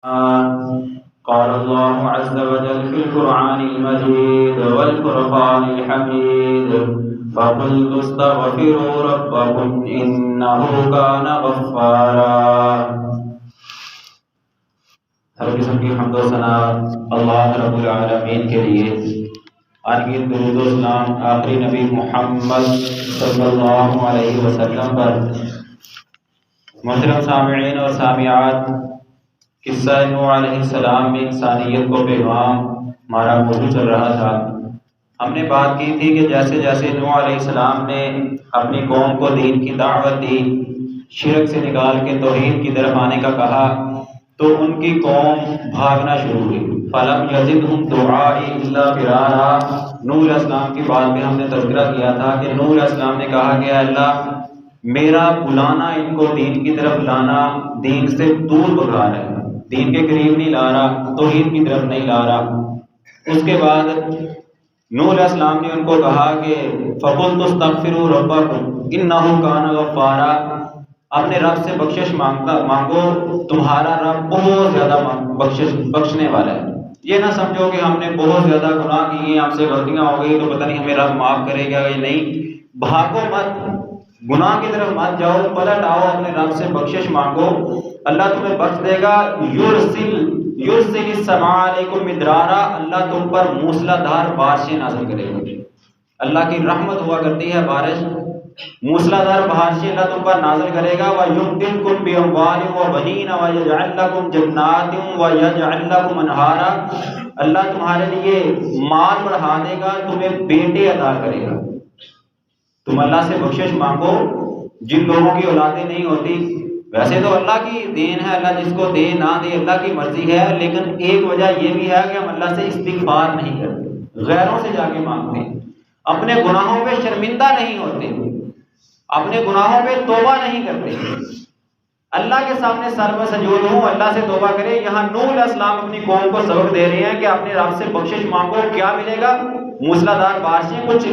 قال الله عز وجل في القرآن المجيد والفرقان الحميد فقلت استغفروا ربكم إنه كان غفارا۔ ہر قسم کی حمد و ثنا اللہ رب العالمین کے لیے۔ آج کی درود و سلام آخری نبی محمد صلی اللہ علیہ وسلم پر۔ محترم سامعین اور سامعات، قصہ نوح علیہ السلام میں انسانیت کو پیغام ہمارا موضوع چل رہا تھا۔ ہم نے بات کی تھی کہ جیسے جیسے نوح علیہ السلام نے اپنی قوم کو دین کی دعوت دی، شرک سے نکال کے توحید کی طرف آنے کا کہا، تو ان کی قوم بھاگنا شروع ہوئی۔ فَلَمْ يَزِدْهُمْ دُعَائِي إِلَّا فِرَارًا۔ نوح علیہ السلام کی بات میں ہم نے تذکرہ کیا تھا کہ نوح علیہ السلام نے کہا کہ اللہ میرا بلانا، ان کو دین کی طرف لانا، دین سے دور بھگا رہا ہے، دین کے قریب نہیں لا رہا، توحید کی طرف نہیں لا رہا۔ اس کے بعد نوح علیہ السلام نے ان کو کہا کہ فَقُلْتُ اسْتَغْفِرُوا رَبَّكُمْ إِنَّهُ كَانَ غَفَّارًا۔ اپنے رب سے بخشش مانگو، تمہارا رب بہت زیادہ بخشنے والا ہے۔ یہ نہ سمجھو کہ ہم نے بہت زیادہ گناہ کیے، ہم سے غلطیاں ہو گئی تو پتہ نہیں ہمیں رب معاف کرے گا یا نہیں۔ بھاگو مت، گناہ کی طرف مت جاؤ، پلٹ آؤ، اپنے رب سے بخشش مانگو، اللہ تمہیں بخش دے گا۔ یرسل السماء علیکم مدرارا، اللہ تم پر موسلا دھار بارشیں نازل کرے گا۔ اللہ کی رحمت ہوا کرتی ہے بارش، موسلا دھار بارشیں اللہ تم پر نازل کرے گا۔ وَيُمْدِدْكُمْ بِأَمْوَالٍ وَبَنِينَ وَيَجْعَلْ لَكُمْ جَنَّاتٍ وَيَجْعَلْ لَكُمْ أَنْهَارًا۔ اللہ تمہارے لیے مال بڑھا دے گا، تمہیں بیٹے عطا کرے گا۔ تم اللہ سے بخشش مانگو، جن لوگوں کی اولادیں نہیں ہوتی، ویسے تو اللہ کی دین ہے، اللہ جس کو دے نہ دے اللہ کی مرضی ہے، لیکن ایک وجہ یہ بھی ہے کہ ہم اللہ سے استغفار نہیں کرتے، غیروں سے جا کے مانگتے ہیں، اپنے گناہوں پہ شرمندہ نہیں ہوتے، اپنے گناہوں پہ توبہ نہیں کرتے، اللہ کے سامنے سر پر سجود ہوں، اللہ سے توبہ کرے۔ یہاں نوح علیہ السلام اپنی قوم کو سبق دے رہے ہیں کہ اپنے رب سے بخشش مانگو، کیا ملے گا؟ موسلا دھار بارشیں، کچھ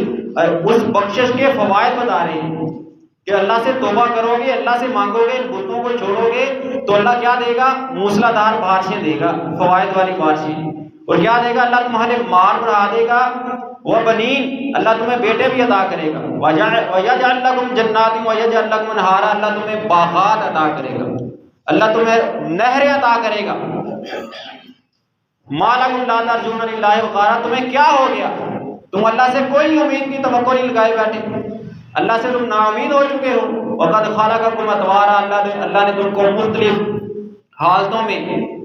اس بخشش کے فوائد بتا رہے ہیں کہ اللہ سے توبہ کرو گے، اللہ سے مانگو گے، بتوں کو چھوڑو گے تو اللہ کیا دے گا؟ موسلا دھار بارشیں دے گا، فوائد والی بارشیں۔ اور کیا دے گا؟ اللہ تمہارے مال بڑھا دے گا، وَبَنِينَ، اللہ تمہیں بیٹے بھی عطا کرے گا، وَيَجْعَلْ لَكُمْ جَنَّاتٍ وَيَجْعَلْ لَكُمْ أَنْهَارًا، اللہ تمہیں باغات عطا کرے گا، اللہ تمہیں نہریں عطا کرے گا۔ مَا لَكُمْ لَا تَرْجُونَ لِلَّهِ وَقَارًا، تمہیں کیا ہو گیا؟ تم اللہ سے کوئی امید کی توقع نہیں لگائے بیٹھے، اللہ سے تم ناامید ہو چکے ہو۔ وَقَدْ خَلَقَكُمْ أَطْوَارًا، اللہ نے تم کو مختلف حالتوں میں،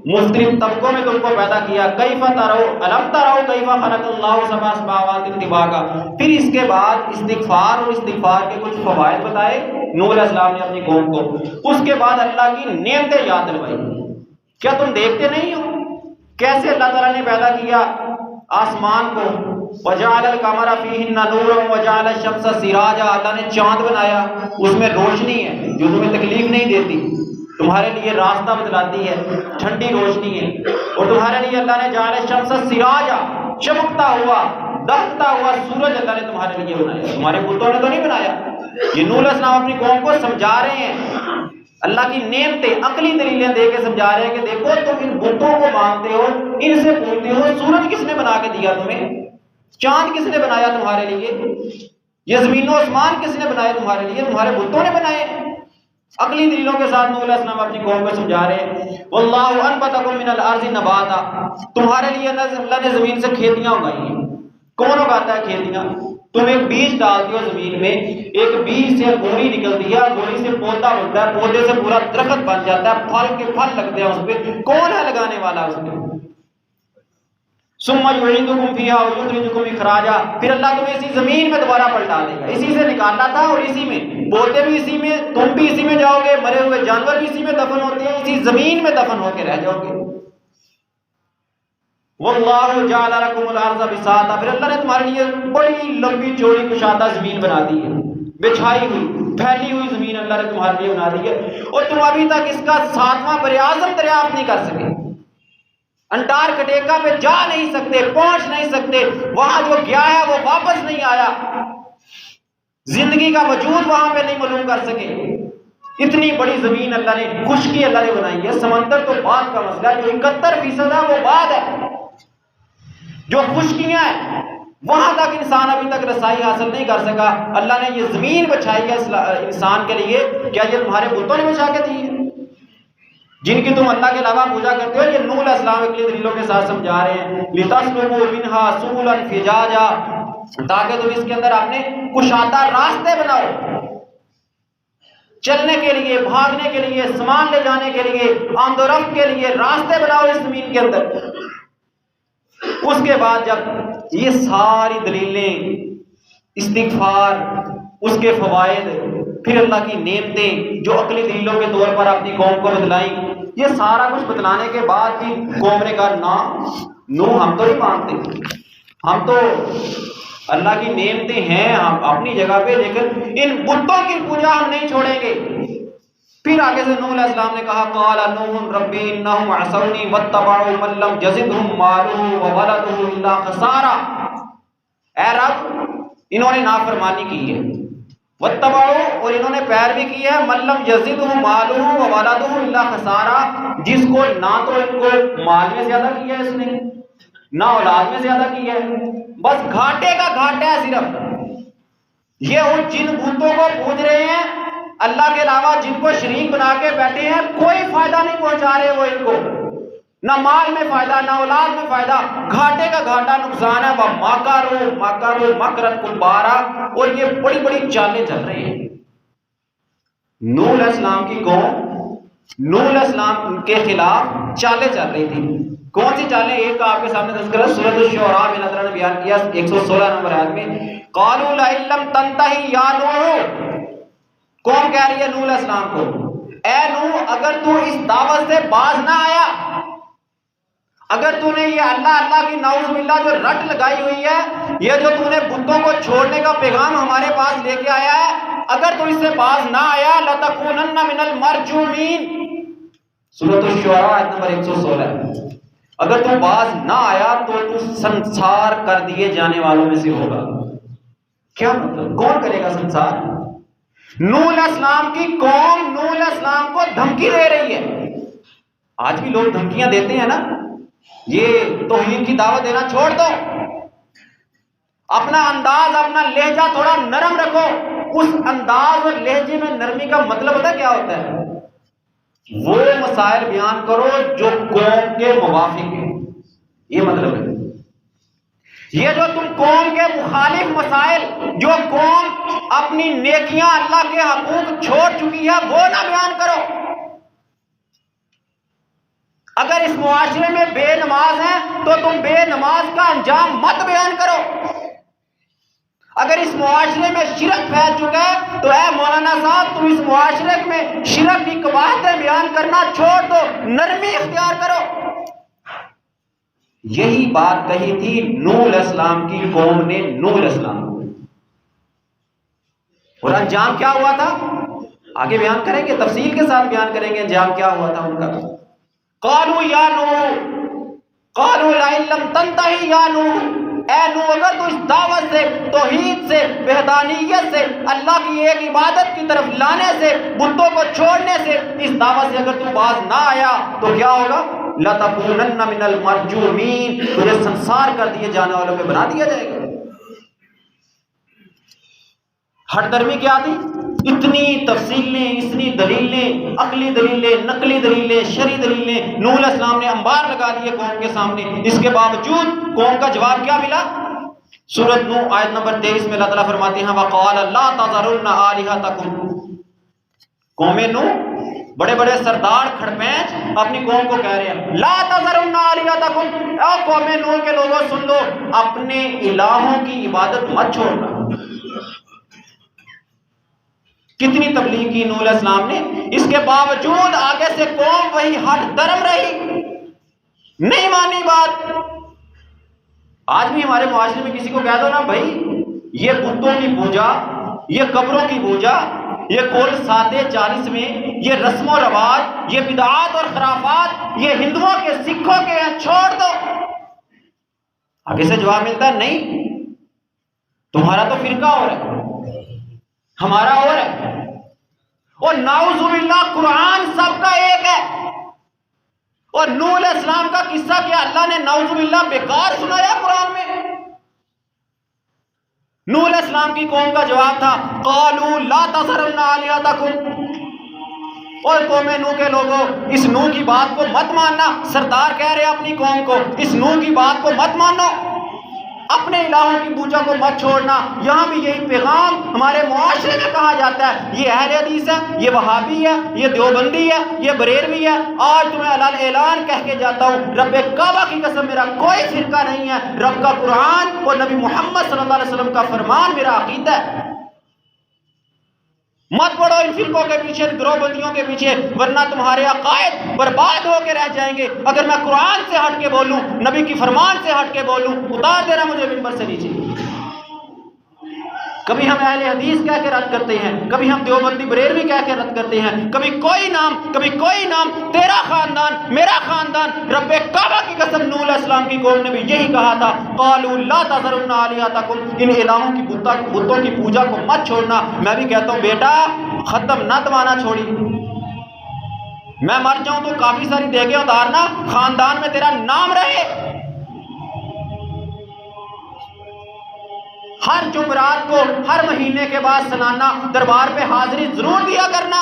مختلف طبقوں میں تم کو پیدا کیا۔ کیف تروا الم تروا کیف خلق اللہ سبع سماوات طباقا۔ پھر اس کے بعد استغفار اور استغفار کے کچھ فوائد بتائے نوح علیہ السلام نے اپنی قوم کو۔ اس کے بعد اللہ کی نعمتیں یاد دلوائی۔ کیا تم دیکھتے نہیں ہو کیسے اللہ تعالیٰ نے پیدا کیا آسمان کو؟ وَجَعَلَ الْقَمَرَ فِيهِنَّ نُورًا وَجَعَلَ الشَّمْسَ سِرَاجًا، اللہ نے چاند بنایا، اس میں روشنی ہے جو تمہیں تکلیف نہیں دیتی، تمہارے لیے راستہ بتلاتی ہے، ٹھنڈی روشنی ہے۔ اور تمہارے لیے اللہ نے جعل الشمس سراجا، چمکتا ہوا دہتا ہوا سورج اللہ نے تمہارے لیے بنایا، تمہارے بتوں نے تو نہیں بنایا۔ یہ نوح علیہ السلام اپنی قوم کو سمجھا رہے ہیں، اللہ کی نعمتیں عقلی دلیلیں دے کے سمجھا رہے ہیں کہ دیکھو تم ان بتوں کو مانتے ہو، ان سے پوچھتے ہو، سورج کس نے بنا کے دیا تمہیں؟ چاند کس نے بنایا تمہارے لیے؟ یہ زمین و آسمان کس نے بنائے تمہارے لیے؟ تمہارے بتوں نے بنائے۔ عقلی دلیلوں کے ساتھ نوح علیہ السلام اپنی قوم کو سمجھا رہے ہیں۔ واللہ انبتکم من الارض نباتا، تمہارے لیے اللہ نے زمین سے کھیتیاں اگائی ہیں۔ کون اگاتا ہے کھیتیاں؟ تم ایک بیج ڈالتے ہو زمین میں، ایک بیج سے گوڑی نکلتی ہے، گوڑی سے پودا بنتا ہے، پودے سے پورا درخت بن جاتا ہے، پھل کے پھل لگتے ہیں اس پہ۔ کون ہے لگانے والا اس پہ؟ ثم یعیدکم فیہا ویخرجکم اخراجا، پھر اللہ تمہیں اسی زمین میں دوبارہ پلٹا دے گا۔ اسی سے نکالنا تھا اور اسی میں، بولتے بھی اسی میں، تم بھی اسی میں جاؤ گے، مرے ہوئے جانور بھی اسی میں دفن ہوتے ہیں، اسی زمین میں دفن ہو کے رہ جاؤ گے۔ واللہ جعل لکم الارض بساطا، پھر اللہ نے تمہارے لیے بڑی لمبی چوڑی کشادہ زمین بنا دی ہے، بچھائی ہوئی پھیلی ہوئی زمین اللہ نے تمہارے لیے بنا دی ہے، اور تم ابھی تک اس کا 7واں بر اعظم دریافت نہیں کر سکے۔ انٹارکٹیکا پہ جا نہیں سکتے، پہنچ نہیں سکتے، وہاں جو گیا ہے وہ واپس نہیں آیا، زندگی کا وجود وہاں پہ نہیں معلوم کر سکے۔ اتنی بڑی زمین اللہ نے، خشکی اللہ نے بنائی ہے، سمندر تو بعد کا مسئلہ ہے، جو 71% ہے وہ بعد ہے، جو خشکیاں ہیں وہاں تک انسان ابھی تک رسائی حاصل نہیں کر سکا۔ اللہ نے یہ زمین بچھائی ہے انسان کے لیے، کیا یہ تمہارے بتوں نے بچھا کے دی ہے جن کی تم اللہ کے علاوہ پوجا کرتے ہو؟ یہ نوح علیہ السلام کے لیے دلیلوں کے ساتھ سمجھا رہے ہیں، لِتَسْلُكُوا مِنْهَا سُبُلًا فِجَاجًا، تاکہ تم اس کے اندر اپنے کشادہ راستے بناؤ، چلنے کے لیے، بھاگنے کے لیے، سامان لے جانے کے لیے، آمد و رفت کے لیے راستے بناؤ اس زمین کے اندر۔ اس کے بعد جب یہ ساری دلیلیں، استغفار، اس کے فوائد، پھر اللہ کی نعمتیں جو عقلی دلیلوں کے طور پر اپنی قوم کو بتلائیں، یہ سارا کچھ بتلانے کے بعد بھی قوم نے کہا نا نوح ہم تو نہیں مانتے، ہم تو اللہ کی نعمتیں ہیں ہم اپنی جگہ پہ، لیکن ان بتوں کی پوجا ہم نہیں چھوڑیں گے۔ پھر آگے سے نوح علیہ السلام نے کہا قال نوح رب انہم عصونی واتبعوا من لم یزدہ مالہ وولدہ الا خسارا، اے رب انہوں نے نافرمانی کی ہے، واتبعوا اور انہوں نے پیروی کی ہے، من لم یزدہ مالہ وولدہ الا خسارا، جس کو نہ تو ان کو مال میں زیادہ کیا ہے اس نے، نہ اولاد میں زیادہ کی ہے، بس گھاٹے کا گھاٹا ہے صرف۔ یہ ان جن بتوں کو پوج رہے ہیں اللہ کے علاوہ، جن کو شریک بنا کے بیٹھے ہیں، کوئی فائدہ نہیں پہنچا رہے وہ ان کو، نہ مال میں فائدہ نہ اولاد میں فائدہ، گھاٹے کا گھاٹا نقصان ہے۔ وَمَكَرُوا مَكْرًا كُبَّارًا، اور یہ بڑی بڑی چالیں چل رہی ہیں۔ نوح علیہ السلام کی قوم نوح علیہ السلام کے خلاف چالیں چل رہی تھی۔ کون سی چالیں؟ ایک کا آپ کے سامنے تذکرہ سورۃ الشعراء میں اللہ تعالیٰ نے بیان کیا 116 نمبر آیت میں، قالوا لئن لم تنتہی یا نوح، کون کہہ رہی ہے نوح علیہ السلام کو، اے نوح اگر تو اس دعوت سے باز نہ آیا، اگر تو نے یہ اللہ اللہ کی نعوذ باللہ جو رٹ لگائی ہوئی ہے، یہ جو تو نے بتوں کو چھوڑنے کا پیغام ہمارے پاس لے کے آیا ہے، اگر تو اس سے باز نہ آیا لَتَكُونَنَّ مِنَ الْمَرْجُومِينَ، سورۃ الشعراء آیت نمبر 116، اگر تو باز نہ آیا تو سنسار کر دیے جانے والوں میں سے ہوگا۔ کیا مطلب؟ کون کرے گا سنسار؟ نوح علیہ السلام کی قوم نوح علیہ السلام کو دھمکی دے رہی ہے۔ آج بھی لوگ دھمکیاں دیتے ہیں نا، یہ توحید کی دعوت دینا چھوڑ دو، اپنا انداز اپنا لہجہ تھوڑا نرم رکھو۔ اس انداز اور لہجے میں نرمی کا مطلب پتہ کیا ہوتا ہے؟ وہ مسائل بیان کرو جو قوم کے موافق ہیں، یہ مطلب ہے۔ یہ جو تم قوم کے مخالف مسائل، جو قوم اپنی نیکیاں اللہ کے حقوق چھوڑ چکی ہے، وہ نہ بیان کرو۔ اگر اس معاشرے میں بے نماز ہیں تو تم بے نماز کا انجام مت بیان کرو۔ اگر اس معاشرے میں شرک پھیل چکا ہے تو اے مولانا صاحب تم اس معاشرے میں شرک کی قباحتیں بیان کرنا چھوڑ دو، نرمی اختیار کرو۔ یہی بات کہی تھی نوح علیہ السلام کی قوم نے نوح علیہ السلام کو، اور انجام کیا ہوا تھا آگے بیان کریں گے، تفصیل کے ساتھ بیان کریں گے انجام کیا ہوا تھا ان کا۔ قالوا یا نوح، قالوا لئن لم تنتہی یا نوح، اے نوح اگر تو اس دعوت سے، توحید سے، وحدانیت سے، اللہ کی ایک عبادت کی طرف لانے سے، بتوں کو چھوڑنے سے، اس دعوت سے اگر تو باز نہ آیا تو کیا ہوگا؟ لَتَكُونَنَّ مِنَ الْمَرْجُومِينَ، تجھے سنسار کر دیے جانے والوں میں بنا دیا جائے گا۔ ہٹ درمی کیا تھی؟ اتنی تفصیلیں، اتنی دلیلیں، عقلی دلیلیں، نقلی دلیلیں، شرعی دلیلیں نوح علیہ السلام نے انبار لگا دیے قوم کے سامنے۔ اس کے باوجود قوم کا جواب کیا ملا؟ سورۃ نوح آیت نمبر 23 میں اللہ تعالیٰ فرماتے ہیں وَقَالَ لَا تَذَرُنَّ آلِهَتَكُمْ، قوم نوح بڑے بڑے سردار کھڑپینچ اپنی قوم کو کہہ رہے ہیں لا تذرن آلہتکم، اے قوم نوح کے لوگوں سن لو، اپنے الہوں کی عبادت مت چھوڑنا۔ کتنی تبلیغ کی نوح علیہ السلام نے، اس کے باوجود آگے سے قوم وہی ہٹ درم رہی، نہیں مانی بات۔ آج بھی ہمارے معاشرے میں کسی کو کہہ دو نا بھائی یہ بتوں کی پوجا، یہ قبروں کی پوجا، یہ کل سادے 40 میں یہ رسم و رواج، یہ بدعات اور خرافات یہ ہندوؤں کے سکھوں کے ہیں، چھوڑ دو۔ آگے سے جواب ملتا ہے نہیں، تمہارا تو فرقہ اور ہے، ہمارا اور ہے، اور نعوذ باللہ قرآن سب کا ایک ہے. اور نوح علیہ السلام کا قصہ کیا اللہ نے نعوذ باللہ بیکار سنایا قرآن میں؟ نوح علیہ السلام کی قوم کا جواب تھا قالوا لا تذرن آلہتکم. اور قوم نوح کے لوگوں اس نوح کی بات کو مت ماننا. سردار کہہ رہے اپنی قوم کو اس نوح کی بات کو مت مانو، اپنے الہوں کی پوجا کو مت چھوڑنا. یہاں بھی یہی پیغام ہمارے معاشرے میں کہا جاتا ہے. یہ اہل حدیث ہے، یہ وہابی ہے، یہ دیوبندی ہے، یہ بریلوی ہے. آج تمہیں اعلان کہہ کے جاتا ہوں رب کعبہ کی قسم میرا کوئی فرقہ نہیں ہے. رب کا قرآن اور نبی محمد صلی اللہ علیہ وسلم کا فرمان میرا عقیدہ ہے. مت پڑو ان فرقوں کے پیچھے، گروہ بندیوں کے پیچھے، ورنہ تمہارے عقائد برباد ہو کے رہ جائیں گے. اگر میں قرآن سے ہٹ کے بولوں، نبی کی فرمان سے ہٹ کے بولوں، اتار دینا مجھے منبر سے نیچے. کبھی ہم اہل حدیث کہہ کے رد کرتے ہیں، کبھی ہم دیوبندی بریلوی کہہ کے رد کرتے ہیں، کبھی کوئی نام، تیرا خاندان میرا خاندان. رب کعبہ کی قسم نوح علیہ السلام کی قوم نے بھی یہی کہا تھا قالوا لا تذرن آلہتکم. ان الہوں کی بتوں کی پوجا کو مت چھوڑنا. میں بھی کہتا ہوں بیٹا ختم نہ دبانا چھوڑی. میں مر جاؤں تو کافی ساری دیگیں اتارنا، خاندان میں تیرا نام رہے. ہر جمعرات کو ہر مہینے کے بعد سنانا، دربار پہ حاضری ضرور دیا کرنا.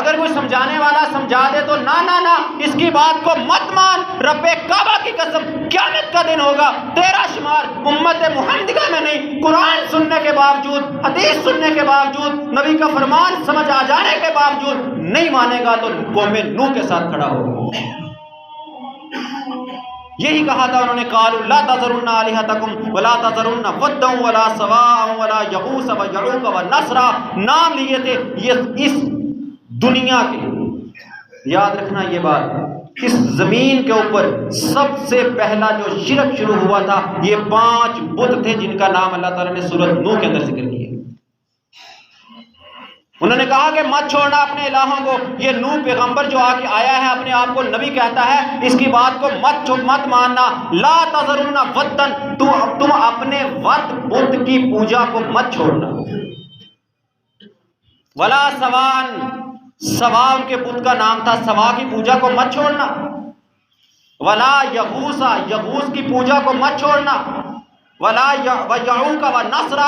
اگر کوئی سمجھانے والا سمجھا دے تو نہ اس کی بات کو مت مان. رب کعبہ کی قسم قیامت کا دن ہوگا تیرا شمار امت محمدیہ میں نہیں. قرآن سننے کے باوجود، حدیث سننے کے باوجود، نبی کا فرمان سمجھ آ جانے کے باوجود نہیں مانے گا تو قوم نوح کے ساتھ کھڑا ہوگا. یہی کہا تھا انہوں نے قالوا لا تذرن آلہتکم ولا تذرن ودا ولا سواع ولا یغوث ویعوق ونسرا. نام لیے تھے یہ اس دنیا کے. یاد رکھنا یہ بات، اس زمین کے اوپر سب سے پہلا جو شرک شروع ہوا تھا یہ 5 بت تھے جن کا نام اللہ تعالیٰ نے سورۃ نوح کے اندر ذکر کیا. انہوں نے کہا کہ مت چھوڑنا اپنے الہوں کو. یہ نوح پیغمبر جو آگے آیا ہے اپنے آپ کو نبی کہتا ہے، اس کی بات کو مت ماننا. لا تذرن ودن، تم اپنے ود بت کی پوجا کو مت چھوڑنا. ولا سوان، سوا ان کے بت کا نام تھا، سوا کی پوجا کو مت چھوڑنا. ولا یغوث، یغوث کی پوجا کو مت چھوڑنا. ولا یعوق ونسر،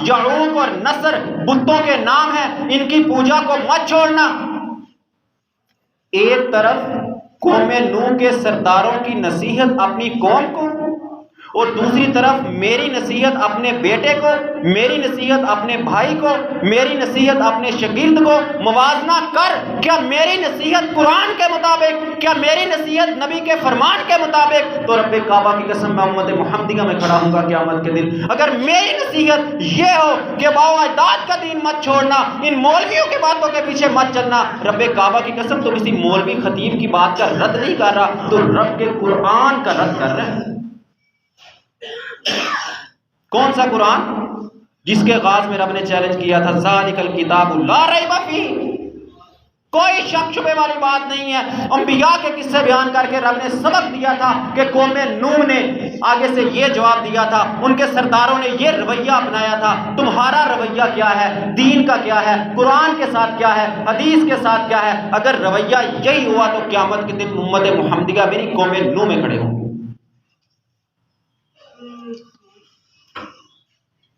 یعوق اور نصر بتوں کے نام ہیں، ان کی پوجا کو مت چھوڑنا. ایک طرف قوم نوح کے سرداروں کی نصیحت اپنی قوم کو، اور دوسری طرف میری نصیحت اپنے بیٹے کو، میری نصیحت اپنے بھائی کو، میری نصیحت اپنے شاگرد کو. موازنہ کر، کیا میری نصیحت قرآن کے مطابق، کیا میری نصیحت نبی کے فرمان کے مطابق؟ تو رب کعبہ کی قسم میں امت محمدیہ میں کھڑا ہوں گا قیامت کے دن. اگر میری نصیحت یہ ہو کہ باو اجداد کا دین مت چھوڑنا، ان مولویوں کی باتوں کے پیچھے مت چلنا، رب کعبہ کی قسم تو کسی مولوی خطیب کی بات کا رد نہیں کر رہا، تو رب کے قرآن کا رد کر رہے ہیں. کون سا قرآن؟ جس کے آغاز میں رب نے چیلنج کیا تھا ذالک الکتاب لا ریب فیہ. کوئی شک شبے والی بات نہیں ہے. انبیاء کے قصے بیان کر کے رب نے سبق دیا تھا کہ قوم نوح نے آگے سے یہ جواب دیا تھا، ان کے سرداروں نے یہ رویہ اپنایا تھا. تمہارا رویہ کیا ہے؟ دین کا کیا ہے؟ قرآن کے ساتھ کیا ہے؟ حدیث کے ساتھ کیا ہے؟ اگر رویہ یہی ہوا تو قیامت کے دن امت محمدیہ میری قوم نوح میں کھڑے ہوں.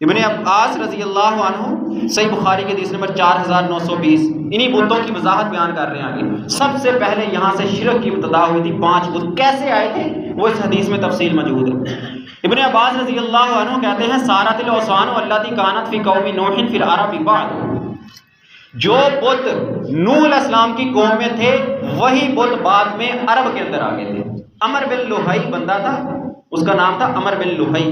ابن عباس رضی اللہ عنہ صحیح بخاری کے حدیث نمبر 4920 انہی بتوں کی وضاحت بیان کر رہے ہیں آگے. سب سے پہلے یہاں سے شرک کی ابتدا ہوئی تھی. 5 بت کیسے آئے تھے وہ اس حدیث میں تفصیل موجود ہے. ابن عباس رضی اللہ عنہ کہتے ہیں سارت الاوثان التي كانت في قوم نوح في العرب بعد. جو بت نوح علیہ السلام کی قوم میں تھے وہی بت بعد میں عرب کے اندر آ گئے تھے. عمر بن لوہی بندہ تھا، اس کا نام تھا عمر بن لوہی.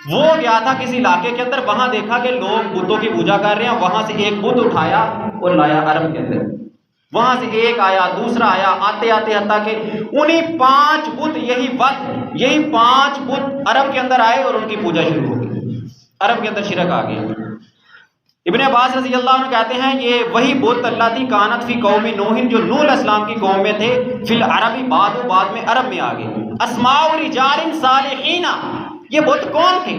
وہ گیا تھا کسی علاقے کے اندر، وہاں دیکھا کہ لوگ بتوں کی پوجا کر رہے ہیں. وہاں سے ایک بت اٹھایا اور لایا عرب کے اندر. وہاں سے ایک آیا، دوسرا آیا، آتے آتے حتیٰ کہ انہیں 5 بت یہی 5 بت عرب کے اندر آئے اور ان کی پوجا شروع ہو گئی. عرب کے اندر شرک آ گیا. ابن عباس رضی اللہ عنہ کہتے ہیں یہ وہی بت اللہ تی کانت فی قوم نوح جو نوح علیہ السلام کی قوم میں تھے، فی العربی بعد میں عرب میں آ گئے. اسماء رجال صالحین، یہ بت کون تھے؟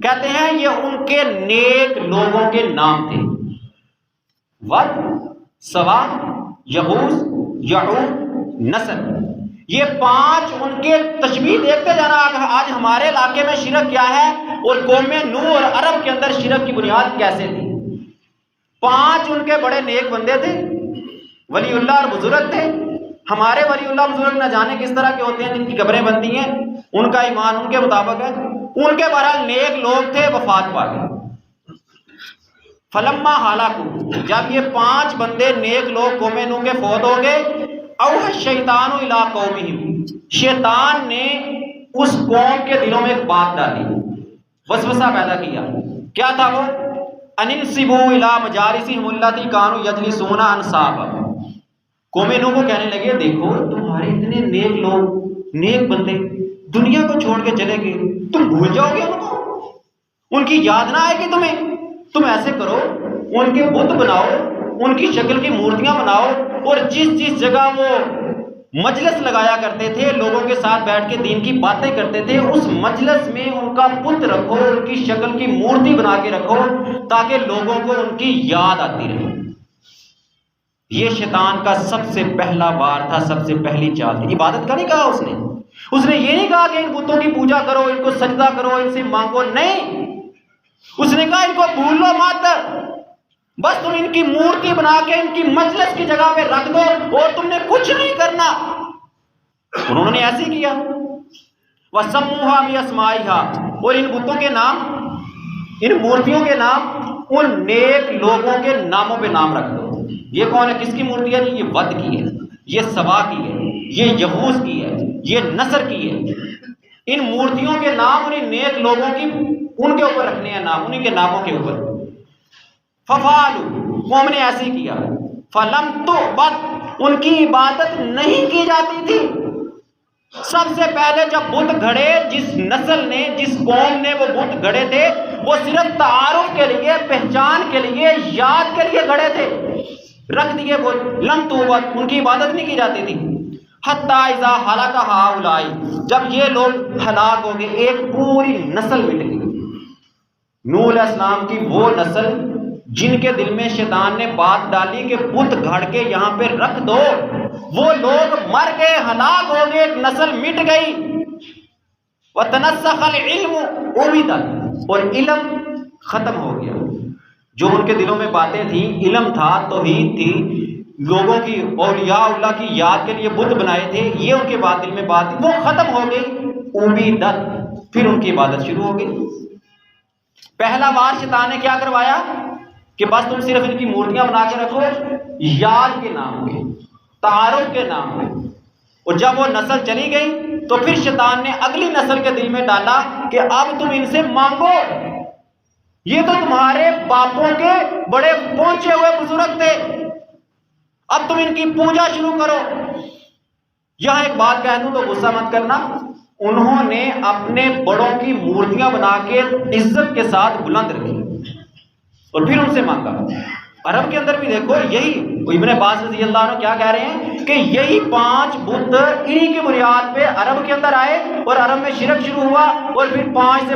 کہتے ہیں یہ ان کے نیک لوگوں کے نام تھے. ود، سوا، یغوث، یعوق، نصر، یہ 5 ان کے تشبیہ دیکھتے جانا آج ہمارے علاقے میں شرک کیا ہے اور قوم نوح اور عرب کے اندر شرک کی بنیاد کیسے تھی۔ 5 ان کے بڑے نیک بندے تھے، ولی اللہ اور بزرگ تھے۔ ہمارے ولی اللہ بزرگ نہ جانے کس طرح کے ہوتے ہیں، جن کی قبریں بنتی ہیں، ان کا ایمان ان کے مطابق ہے، ان کے بہرحال نیک لوگ تھے، وفات پا گئے۔ فلما ہلاکو، جب یہ 5 بندے نیک لوگ قوم نوح کے فوت ہو گئے، اوحى الشیطان الی قومہم، شیطان نے اس قوم کے دلوں میں ایک بات ڈالی، وسوسہ پیدا کیا۔ کیا تھا وہ؟ ان انصبوا الی مجالسہم التی کانوا یجلسون انصابا، قوم نوح کو کہنے لگے دیکھو تمہارے اتنے نیک لوگ، نیک بندے دنیا کو چھوڑ کے چلے گئے، تم بھول جاؤ گے ان کو، ان کی یاد نہ آئے گی تمہیں؟ تم ایسے کرو، ان کے بت بناؤ، ان کی شکل کی مورتیاں بناؤ، اور جس جگہ وہ مجلس لگایا کرتے تھے، لوگوں کے ساتھ بیٹھ کے دین کی باتیں کرتے تھے، اس مجلس میں ان کا بت رکھو، ان کی شکل کی مورتی بنا کے رکھو، تاکہ لوگوں کو ان کی یاد آتی رہے۔ یہ شیطان کا سب سے پہلا وار تھا، سب سے پہلی چال تھی۔ عبادت کا نہیں کہا اس نے یہ نہیں کہا کہ ان بتوں کی پوجا کرو، ان کو سجدہ کرو، ان سے مانگو، نہیں، اس نے کہا ان کو بھولو مت، بس تم ان کی مورتی بنا کے ان کی مجلس کی جگہ پہ رکھ دو اور تم نے کچھ نہیں کرنا۔ انہوں نے ایسے کیا۔ وَسَمُّوهَا بِأَسْمَائِهَا، اور ان بتوں کے نام، ان مورتیوں کے نام ان نیک لوگوں کے ناموں پہ نام رکھ دو۔ یہ کون ہے، کس کی مورتی ہے؟ یہ ود کی ہے، یہ سوا کی ہے، یہ یغوث کی ہے، یہ نصر کی ہے۔ ان مورتیوں کے نام انہیں نیک لوگوں کی ان کے اوپر رکھنے ہیں نام، انہیں کے ناموں کے اوپر۔ فَفَعَلُوا، قوم نے ایسے کیا۔ فَلَمْ تُعْبَدْ، ان کی عبادت نہیں کی جاتی تھی۔ سب سے پہلے جب بت گھڑے، جس نسل نے، جس قوم نے وہ بت گھڑے تھے، وہ صرف تعارف کے لیے، پہچان کے لیے، یاد کے لیے گھڑے تھے، رکھ دیے بت۔ لم تعبد، ان کی عبادت نہیں کی جاتی تھی۔ حتی اذا ہلک ہؤلاء، جب یہ لوگ ہلاک ہو گئے، ایک پوری نسل مٹ گئی۔ نوح علیہ السلام کی وہ نسل جن کے دل میں شیطان نے بات ڈالی کہ بت گھڑ کے یہاں پہ رکھ دو، وہ لوگ مر گئے، ہلاک ہو گئے، ایک نسل مٹ گئی۔ وَتَنَسَّخَ الْعِلْمُ عُبِدَتْ، اور علم ختم ہو گیا۔ جو ان کے دلوں میں باتیں تھیں، علم تھا، توحید تھی، لوگوں کی، اولیاء اللہ کی یاد کے لیے بت بنائے تھے، یہ ان کے دل میں بات تھی، وہ ختم ہو گئی۔ عُبِدَتْ، پھر ان کی عبادت شروع ہو گئی۔ پہلا وار شیطان نے کیا کروایا کہ بس تم صرف ان کی مورتیاں بنا کے رکھو، یاد کے نام پہ، تعارف کے نام پہ۔ اور جب وہ نسل چلی گئی تو پھر شیطان نے اگلی نسل کے دل میں ڈالا کہ اب تم ان سے مانگو، یہ تو تمہارے باپوں کے بڑے پہنچے ہوئے بزرگ تھے، اب تم ان کی پوجا شروع کرو۔ یہاں ایک بات کہہ دوں تو غصہ مت کرنا، انہوں نے اپنے بڑوں کی مورتیاں بنا کے عزت کے ساتھ بلند رکھی اور پھر ان سے مانگا۔ عرب کے اندر بھی دیکھو یہی، ابن عباس رضی اللہ عنہ کیا کہہ رہے ہیں کہ یہی 5 بت انہی کی بنیاد پہ عرب کے اندر آئے اور عرب میں شرک شروع ہوا، اور پھر 5 سے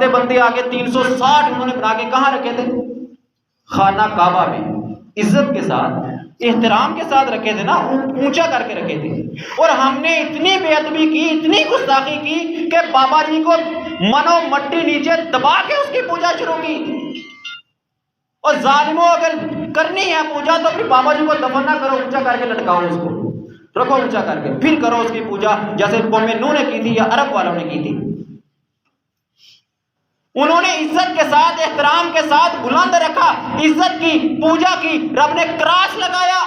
بنتے آگے 360 انہوں نے بنا کے کہاں رکھے تھے؟ خانہ کعبہ میں، عزت کے ساتھ، احترام کے ساتھ رکھے تھے نا، اونچا کر کے رکھے تھے۔ اور ہم نے اتنی بے ادبی کی، اتنی گستاخی کی کہ بابا جی کو منو مٹی نیچے دبا کے اس کی پوجا شروع کی۔ اور ظالموں اگر کرنی ہے پوجا تو پھر بابا جی کو دفن نہ کرو، اونچا کر کے لٹکاؤ، اس کو رکھو اونچا کر کے، پھر کرو اس کی پوجا، جیسے قوم نوح نے کی تھی یا عرب والوں نے کی تھی۔ انہوں نے عزت کے ساتھ، احترام کے ساتھ بلند رکھا، عزت کی، پوجا کی، رب نے کراس لگایا،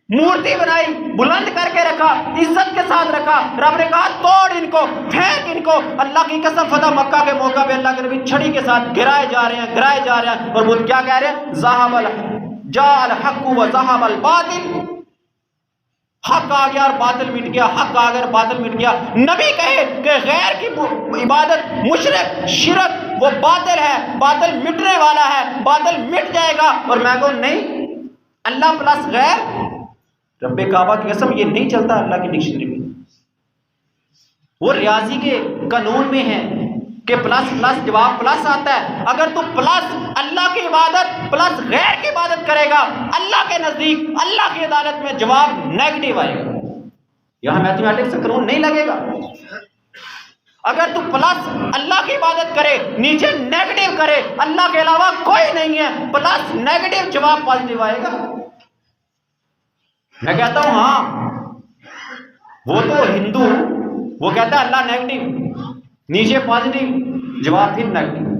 مورتی بنائی، بلند کر کے رکھا، عزت کے ساتھ رکھا۔ رب نے کہا توڑ ان کو، پھینک ان کو۔ اللہ کی قسم فتح مکہ کے موقع پہ اللہ کے نبی چھڑی کے ساتھ گرائے جا رہے ہیں، اور وہ کیا کہہ رہے ہیں؟ ذہب جاء الحق وذهب الباطل، حق آ گیا اور باطل مٹ گیا، حق آ گیا اور باطل مٹ گیا۔ نبی کہے کہ غیر کی عبادت، مشرک، شرک، وہ باطل ہے، باطل مٹنے والا ہے، باطل مٹ جائے گا، اور میں کہوں نہیں، اللہ پلس غیر، رب کعبہ کی قسم یہ نہیں چلتا اللہ کی ڈکشنری میں۔ وہ ریاضی کے قانون میں ہے کہ پلس پلس جواب پلس آتا ہے. اگر تو پلس اللہ کی عبادت پلس غیر کی عبادت کرے گا، اللہ کے نزدیک اللہ کی عدالت میں جواب نیگیٹو آئے گا. یہاں میتھمیٹکس سے قانون نہیں لگے گا. اگر تو پلس اللہ کی عبادت کرے نیچے نیگیٹو کرے اللہ کے علاوہ کوئی نہیں ہے، پلس نیگیٹو جواب پازیٹو آئے گا. میں کہتا ہوں ہاں وہ تو ہندو وہ کہتا ہے اللہ نیگیٹو، نیچے پازیٹو جواب پھر نیگیٹو،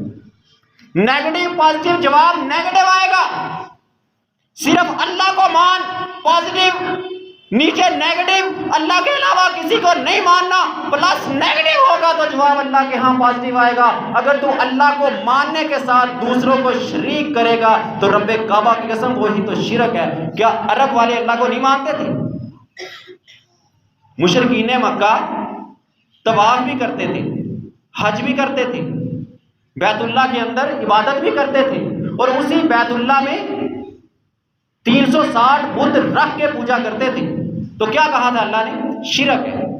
نیگیٹو پازیٹو جواب نیگیٹو آئے گا. صرف اللہ کو مان پازیٹو، نیچے نیگیٹو اللہ کے علاوہ کسی کو نہیں ماننا پلس نیگیٹو ہوگا تو جواب اللہ کے ہاں پازیٹو آئے گا. اگر تو اللہ کو ماننے کے ساتھ دوسروں کو شریک کرے گا تو رب کعبہ کی قسم وہی تو شرک ہے. کیا عرب والے اللہ کو نہیں مانتے تھے؟ مشرکین مکہ طواف بھی کرتے تھے، حج بھی کرتے تھے، بیت اللہ کے اندر عبادت بھی کرتے تھے، اور اسی بیت اللہ میں 360 بت رکھ کے پوجا کرتے تھے. تو کیا کہا تھا اللہ نے؟ شرک ہے.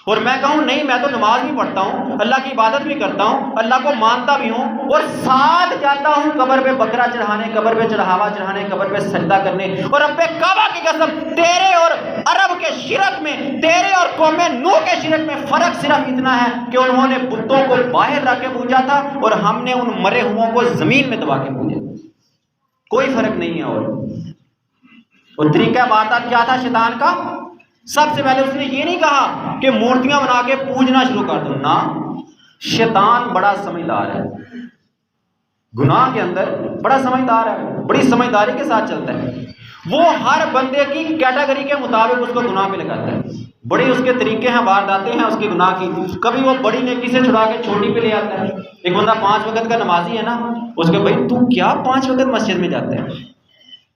اور میں کہوں نہیں میں تو نماز بھی پڑھتا ہوں، اللہ کی عبادت بھی کرتا ہوں، اللہ کو مانتا بھی ہوں، اور ساتھ جاتا ہوں قبر پہ بکرا چڑھانے، قبر پہ چڑھاوا چڑھانے، قبر پہ سجدہ کرنے. اور رب کعبہ کی قسم تیرے اور عرب کے شرک میں، تیرے اور قوم نوح کے شرک میں فرق صرف اتنا ہے کہ انہوں نے بتوں کو باہر رکھ کے پوجا تھا اور ہم نے ان مرے ہوں کو زمین میں دبا کے پوجا. کوئی فرق نہیں ہے. اور طریقہ عبادت کیا تھا شیطان کا؟ سب سے پہلے اس نے یہ نہیں کہا کہ مورتیاں بنا کے پوجنا شروع کر دو. نہ، شیطان بڑا سمجھدار ہے، گناہ کے اندر بڑا سمجھدار ہے، بڑی سمجھداری کے ساتھ چلتا ہے. وہ ہر بندے کی کیٹیگری کے مطابق اس کو گناہ پہ لگاتا ہے. بڑے اس کے طریقے ہیں، وارداتیں ہیں اس کے گناہ کی. کبھی وہ بڑی نیکی سے چھڑا کے چھوٹی پہ لے آتا ہے. ایک بندہ 5 وقت کا نمازی ہے نا، اس کے بھائی تو کیا 5 وقت مسجد میں جاتا ہے؟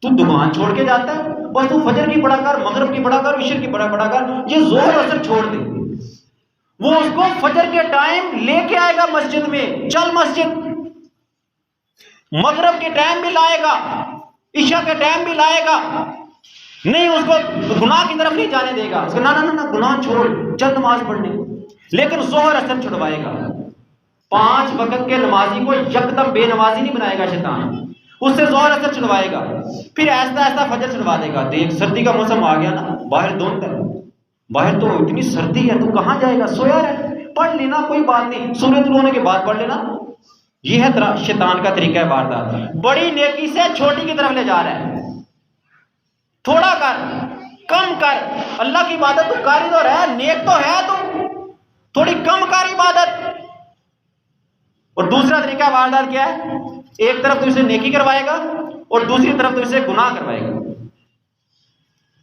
تو دکان چھوڑ کے جاتا ہے؟ بس تو فجر کی پڑھا کر، مغرب کی پڑھا کر، عشر کی پڑھا کر، یہ زور اثر چھوڑ دے. وہ اس کو فجر کے ٹائم لے کے آئے گا مسجد میں، چل مسجد. مغرب کے ٹائم بھی لائے گا، عشاء کے ٹائم بھی لائے گا. نہیں، اس کو گناہ کی طرف نہیں جانے دے گا. اس کو نہ گناہ چھوڑ، چل نماز پڑھنے. لیکن زہر اثر چھڑوائے گا. 5 وقت کے نمازی کو یکدم بے نمازی نہیں بنائے گا شیطان، اس سے زہر اثر چھڑوائے گا. پھر ایسا ایسا فجر چھڑوا دے گا. دیکھ سردی کا موسم آ گیا نا، باہر دھوپ ہے، باہر تو اتنی سردی ہے، تو کہاں جائے گا؟ سویا رہے، پڑھ لینا، کوئی بات نہیں، سورج طلوع ہونے کے بعد پڑھ لینا. یہ ہے شیطان کا طریقہ ہے واردات. بڑی نیکی سے چھوٹی کی طرف لے جا رہا ہے. تھوڑا کر، کم کر. اللہ کی عبادت تو کر ہی تو رہا ہے، نیک تو ہے، تو تھوڑی کم کر عبادت. اور دوسرا طریقہ واردات کیا ہے؟ ایک طرف تو اسے نیکی کروائے گا اور دوسری طرف تو اسے گناہ کروائے گا.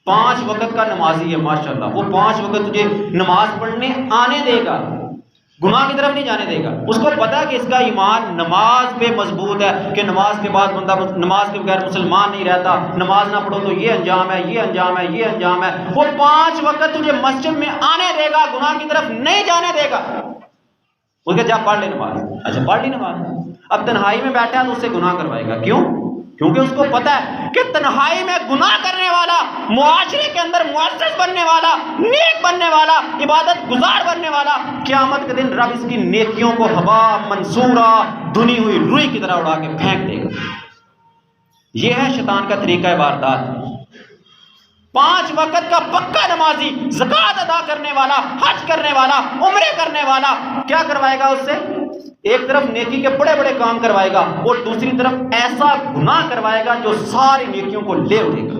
5 وقت کا نمازی ہے ماشاءاللہ، وہ 5 وقت تجھے نماز پڑھنے آنے دے گا، گناہ کی طرف نہیں جانے دے گا. اس کو پتا ہے کہ اس کا ایمان نماز پہ مضبوط ہے، کہ نماز کے بعد بندہ نماز کے بغیر مسلمان نہیں رہتا، نماز نہ پڑھو تو یہ انجام ہے، یہ انجام ہے، یہ انجام ہے. وہ 5 وقت تجھے مسجد میں آنے دے گا، گناہ کی طرف نہیں جانے دے گا. اس کے جا پڑھ لے نماز. اچھا پڑھ لی نماز. اب تنہائی میں بیٹھا ہے تو اس سے گناہ کروائے گا. کیوں؟ کیونکہ اس کو پتا ہے کہ تنہائی میں گناہ کرنے والا، معاشرے کے اندر معزز بننے والا، نیک بننے والا، عبادت گزار بننے والا، قیامت کے دن رب اس کی نیکیوں کو ہوا منصورہ دھنی ہوئی روئی کی طرح اڑا کے پھینک دے گا. یہ ہے شیطان کا طریقہ واردات. 5 وقت کا پکا نمازی، زکوٰۃ ادا کرنے والا، حج کرنے والا، عمرے کرنے والا، کیا کروائے گا اس سے؟ ایک طرف نیکی کے بڑے بڑے کام کروائے گا اور دوسری طرف ایسا گناہ کروائے گا جو ساری نیکیوں کو لے اڑے گا.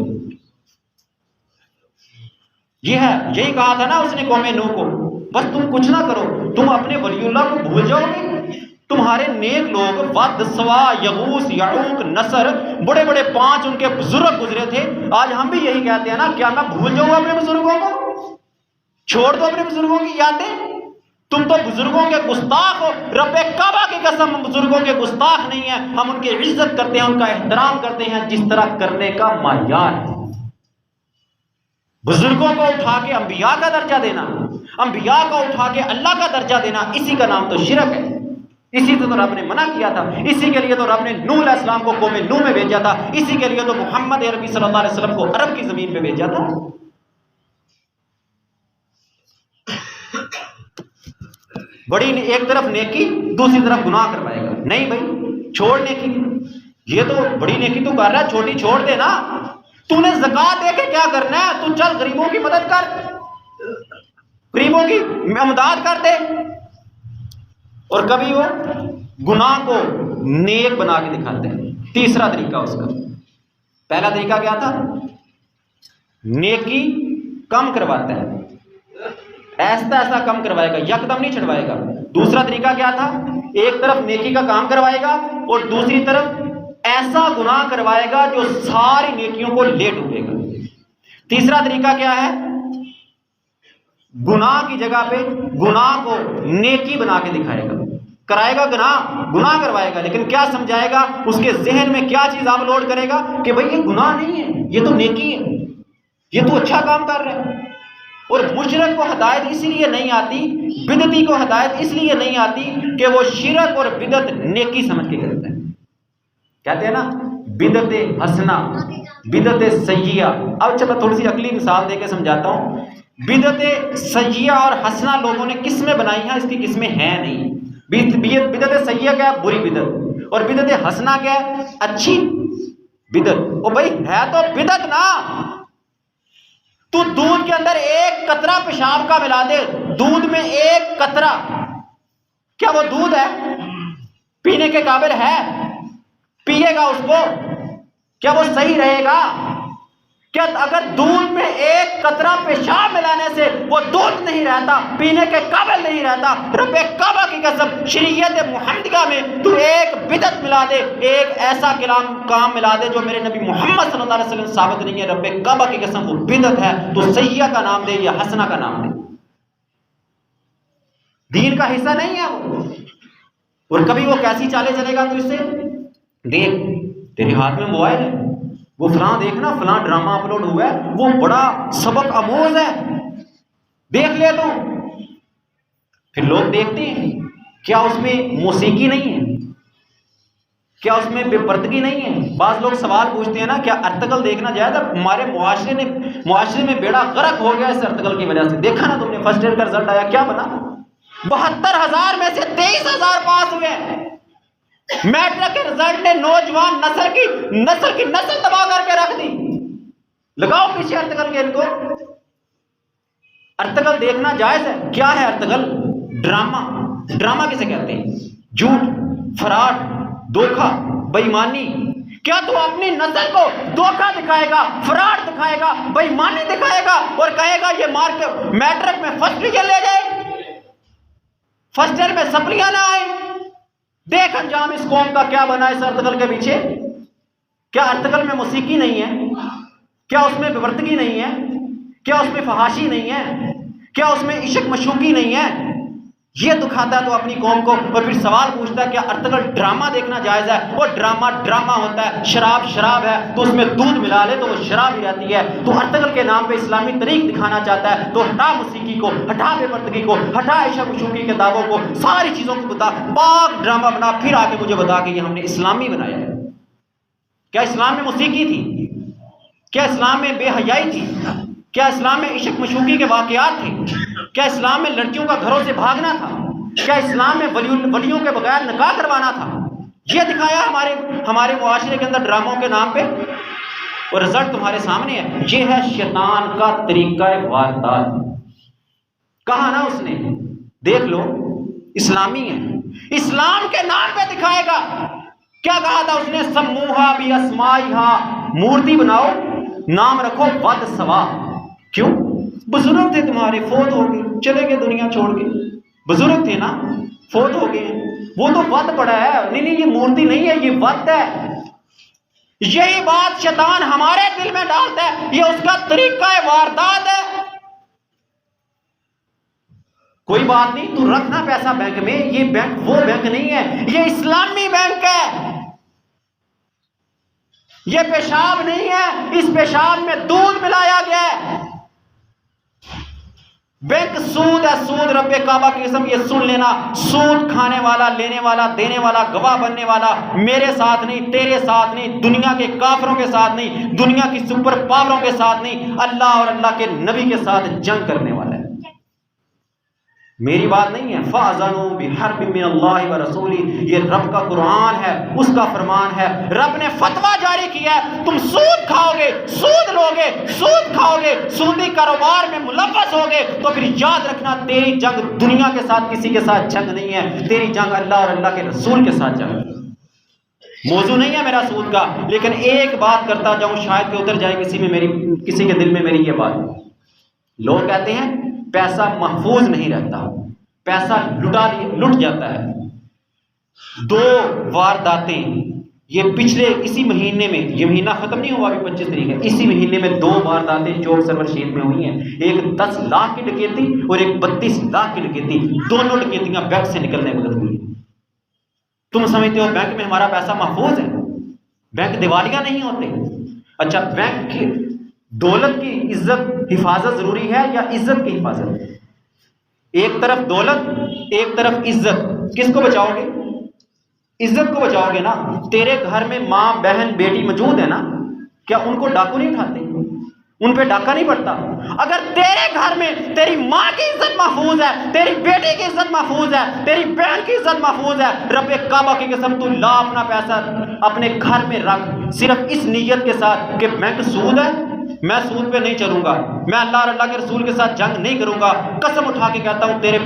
یہ ہے، یہی کہا تھا نا اس نے قوم نوح کو، بس تم کچھ نہ کرو، تم اپنے ولی اللہ کو بھول جاؤ گے. تمہارے نیک لوگ ود، سوا، یغوث، یعوق، نصر، بڑے بڑے 5 ان کے بزرگ گزرے تھے. آج ہم بھی یہی کہتے ہیں نا، کیا میں بھول جاؤں اپنے بزرگوں کو؟ چھوڑ دو اپنے بزرگوں کی یادیں. تم تو بزرگوں کے گستاخ ہو. رب کعبہ کی قسم بزرگوں کے گستاخ نہیں ہیں. ہم ان کی عزت کرتے ہیں، ان کا احترام کرتے ہیں جس طرح کرنے کا معیار ہے. بزرگوں کو اٹھا کے انبیاء کا درجہ دینا، انبیاء کو اٹھا کے اللہ کا درجہ دینا، اسی کا نام تو شرک ہے. اسی سے تو رب نے منع کیا تھا. اسی کے لیے تو رب نے نوح علیہ السلام کو قوم نوح میں بھیجا تھا. اسی کے لیے تو محمد عربی صلی اللہ علیہ وسلم کو عرب کی زمین پہ بھیجا تھا. بڑی ایک طرف نیکی دوسری طرف گناہ کروائے گا. نہیں بھائی چھوڑ نیکی, یہ تو بڑی نیکی تو کر رہا ہے, چھوٹی چھوڑ دے نا. تو نے زکوٰۃ دے کے کیا کرنا ہے؟ تو چل غریبوں کی مدد کر, غریبوں کی امداد کر دے. اور کبھی وہ گناہ کو نیک بنا کے دکھاتے ہیں. تیسرا طریقہ اس کا, پہلا طریقہ کیا تھا؟ نیکی کم کرواتا ہے, ایسا ایسا کم کروائے گا, یکدم نہیں چھڑوائے گا. دوسرا طریقہ کیا تھا؟ ایک طرف نیکی کا کام کروائے گا اور دوسری طرف ایسا گناہ کروائے گا جو ساری نیکیوں کو لے ڈوبے گا. تیسرا طریقہ کیا ہے؟ گناہ کی جگہ پہ گناہ کو نیکی بنا کے دکھائے گا. کرائے گا گناہ کروائے گا, لیکن کیا سمجھائے گا؟ اس کے ذہن میں کیا چیز آپ لوڈ کرے گا کہ بھئی یہ گناہ نہیں ہے, یہ تو نیکی ہے, یہ تو اچھا کام کر رہے ہیں. اور مشرک کو ہدایت اس لیے نہیں آتی, بدعتی کو ہدایت اس لیے نہیں آتی کہ وہ شرک اور بدعت نیکی سمجھ کے کرتا ہے. کہتے ہیں نا بدعت حسنہ, بدعت سیئہ. اب چلو تھوڑی سی عقلی مثال دے کے سمجھاتا ہوں. بدعت سیئہ اور حسنہ لوگوں نے قسمیں بنائی ہیں, اس کی قسمیں ہیں نہیں. بدعت سیئہ کیا ہے؟ بری بدعت. اور بدعت حسنہ کیا ہے؟ اچھی بدعت. او بھائی ہے تو بدعت نا. تو دودھ کے اندر ایک قطرہ پیشاب کا ملا دے, دودھ میں ایک قطرہ, کیا وہ دودھ ہے؟ پینے کے قابل ہے؟ پیے گا اس کو, کیا وہ صحیح رہے گا؟ کیا اگر دودھ میں ایک قطرہ پیشاب ملانے سے وہ دودھ نہیں رہتا, پینے کے قابل نہیں رہتا؟ رب کعبہ کی قسم, شریعت محمدیہ میں تو ایک بدعت ملا دے, ایک ایسا کام ملا دے جو میرے نبی محمد صلی اللہ علیہ وسلم ثابت نہیں ہے, رب کعبہ کی قسم وہ بدعت ہے. تو سیئہ کا نام دے یا حسنہ کا نام دے, دین کا حصہ نہیں ہے وہ. اور کبھی وہ کیسی چالیں چلے گا تو اس سے دیکھ, تیرے ہاتھ میں موبائل ہے, وہ فلاں دیکھنا, فلاں ڈرامہ اپلوڈ ہوا ہے, وہ بڑا سبق آموز ہے, دیکھ لے تو. پھر لوگ دیکھتے ہیں, کیا اس میں موسیقی نہیں ہے؟ کیا اس میں بے پردگی نہیں ہے؟ بعض لوگ سوال پوچھتے ہیں نا کیا ارطغرل دیکھنا جائز ہے؟ ہمارے معاشرے میں بیڑا غرق ہو گیا اس ارطغرل کی وجہ سے. دیکھا نا تم نے فرسٹ ایئر کا رزلٹ آیا, کیا بنا؟ 72,000 میں سے 23,000 پاس ہوئے. میٹرک کے رزلٹ نے نوجوان نسل کی نسل تباہ کر کے رکھ دی. لگاؤ پیچھے ارطغرل کے. ان کو ارطغرل دیکھنا جائز ہے. کیا ہے ارطغرل؟ ڈرامہ کسے کہتے ہیں؟ جھوٹ, فراڈ, دھوکہ, بے ایمانی. کیا تو اپنی نسل کو دھوکہ دکھائے گا, فراڈ دکھائے گا, بے ایمانی دکھائے گا اور کہے گا یہ میٹرک میں فرسٹ ڈویژن لے جائے, فرسٹ ایئر میں سپلیاں نہ آئے؟ دیکھ انجام اس قوم کا کیا بنا اس ارطغرل کے پیچھے. کیا ارطغرل میں موسیقی نہیں ہے؟ کیا اس میں بےپردگی نہیں ہے؟ کیا اس میں فحاشی نہیں ہے؟ کیا اس میں عشق مشوقی نہیں ہے؟ یہ دکھاتا ہے تو اپنی قوم کو, اور پھر سوال پوچھتا ہے کیا ارطغرل ڈرامہ دیکھنا جائز ہے؟ وہ ڈرامہ ہوتا ہے, شراب ہے تو اس میں دودھ ملا لے تو وہ شراب ہی رہتی ہے. تو ارطغرل کے نام پہ اسلامی طریق دکھانا چاہتا ہے, تو ہٹا موسیقی کو, ہٹا بے پردگی کو, ہٹا عشق مشوقی کے دعووں کو, ساری چیزوں کو بتا, پاک ڈرامہ بنا, پھر آ کے مجھے بتا کہ یہ ہم نے اسلامی بنایا ہے. کیا اسلام میں موسیقی تھی؟ کیا اسلام میں بے حیائی تھی؟ کیا اسلام میں عشق مشوقی کے واقعات تھے؟ کیا اسلام میں لڑکیوں کا گھروں سے بھاگنا تھا؟ کیا اسلام میں ولیوں کے بغیر نکاح کروانا تھا؟ یہ دکھایا ہمارے معاشرے کے اندر ڈراموں کے نام پہ, اور رزلٹ تمہارے سامنے ہے. یہ ہے شیطان کا طریقہ واردات. کہا نا اس نے, دیکھ لو اسلامی ہے, اسلام کے نام پہ دکھائے گا. کیا کہا تھا اس نے؟ سموہا بھی اسمائیہا, مورتی بناؤ, نام رکھو ود سوا. کیوں؟ بزرگ تھے تمہارے, فوت ہو گئے, چلے گئے دنیا چھوڑ کے. بزرگ تھے نا, فوت ہو گئے, وہ تو ود پڑا ہے. نہیں یہ مورتی نہیں ہے, یہ ود ہے. یہی بات شیطان ہمارے دل میں ڈالتا ہے, یہ اس کا طریقہ واردات ہے. کوئی بات نہیں, تو رکھنا پیسہ بینک میں, یہ بینک وہ بینک نہیں ہے, یہ اسلامی بینک ہے. یہ پیشاب نہیں ہے, اس پیشاب میں دودھ ملایا گیا ہے. بینک سود ہے, سود. رب کعبہ کی قسم, یہ سن لینا, سود کھانے والا, لینے والا, دینے والا, گواہ بننے والا میرے ساتھ نہیں, تیرے ساتھ نہیں, دنیا کے کافروں کے ساتھ نہیں, دنیا کی سپر پاوروں کے ساتھ نہیں, اللہ اور اللہ کے نبی کے ساتھ جنگ کرنے والا ہے. میری بات نہیں ہے. فَأَذَنُوا بِحَرْبٍ مِّنَ اللَّهِ وَرَسُولِهِ، یہ رب کا قرآن ہے، اس کا فرمان ہے. رب نے فتویٰ جاری کیا ہے، تم سود کھاؤ گے، سود لوگے، سود کھاؤ گے، سودی کاروبار میں ملوث ہوگے، تو پھر یاد رکھنا تیری جنگ دنیا کے ساتھ کسی کے ساتھ جنگ نہیں ہے، تیری جنگ اللہ اور اللہ کے رسول کے ساتھ جنگ ہے. موضوع نہیں ہے میرا سود کا، لیکن ایک بات کرتا جاؤں، شاید کہ اتر جائے کسی کے دل میں میری یہ بات. لوگ کہتے ہیں پیسہ محفوظ نہیں رہتا، پیسہ لٹ جاتا ہے. 2 وارداتیں یہ پچھلے اسی مہینے میں، یہ مہینہ ختم نہیں ہوا، ابھی 25 تاریخ ہے، اسی مہینے میں 2 وارداتیں چوک سرور شہید میں ہوئی ہیں. ایک 10 لاکھ کی ڈکیتی اور ایک 32 لاکھ کی ڈکیتی. دونوں ڈکیتیاں بینک سے نکلنے مدد ہوئی. تم سمجھتے ہو بینک میں ہمارا پیسہ محفوظ ہے؟ بینک دیوالیاں نہیں ہوتے. اچھا، بینک کی دولت کی عزت حفاظت ضروری ہے یا عزت کی حفاظت؟ ایک طرف دولت، ایک طرف عزت. کس کو بچاؤ گے؟ عزت کو بچاؤ گے نا. تیرے گھر میں ماں بہن بیٹی موجود ہے نا، کیا ان کو ڈاکو نہیں اٹھاتے؟ ان پہ ڈاکہ نہیں پڑتا؟ اگر تیرے گھر میں تیری ماں کی عزت محفوظ ہے، تیری بیٹی کی عزت محفوظ ہے، تیری بہن کی عزت محفوظ ہے، رب کعبہ کی قسم تو لا اپنا پیسہ اپنے گھر میں رکھ، صرف اس نیت کے ساتھ کہ بینک سود ہے، میں سود پہ نہیں چلوں گا، میں اللہ اور اللہ کے رسول کے ساتھ جنگ نہیں کروں گا. قسم اٹھا کے کہتا ہوں تیرے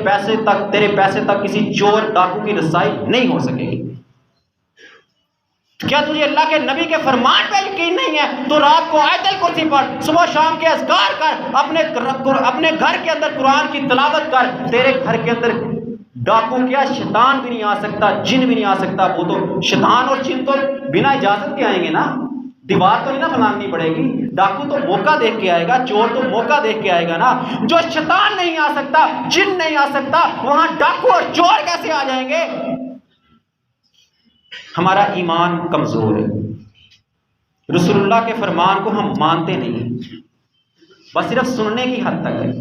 پیسے تک کسی چور ڈاکو کی رسائی نہیں ہو سکے گی. کیا تجھے اللہ کے نبی کے فرمان پہ یقین نہیں ہے؟ تو رات کو آیت الکرسی پڑھ، صبح شام کے اذکار کر، اپنے گھر کے اندر قرآن کی تلاوت کر. تیرے گھر کے اندر ڈاکو کیا شیطان بھی نہیں آ سکتا، جن بھی نہیں آ سکتا. وہ تو شیطان اور جن تو بنا اجازت کے آئیں گے نا، دیوار تو نہیں نا بنانی پڑے گی. ڈاکو تو موقع دیکھ کے آئے گا، چور تو موقع دیکھ کے آئے گا نا. جو شیطان نہیں آ سکتا، جن نہیں آ سکتا، وہاں ڈاکو اور چور کیسے آ جائیں گے؟ ہمارا ایمان کمزور ہے. رسول اللہ کے فرمان کو ہم مانتے نہیں، بس صرف سننے کی حد تک ہے.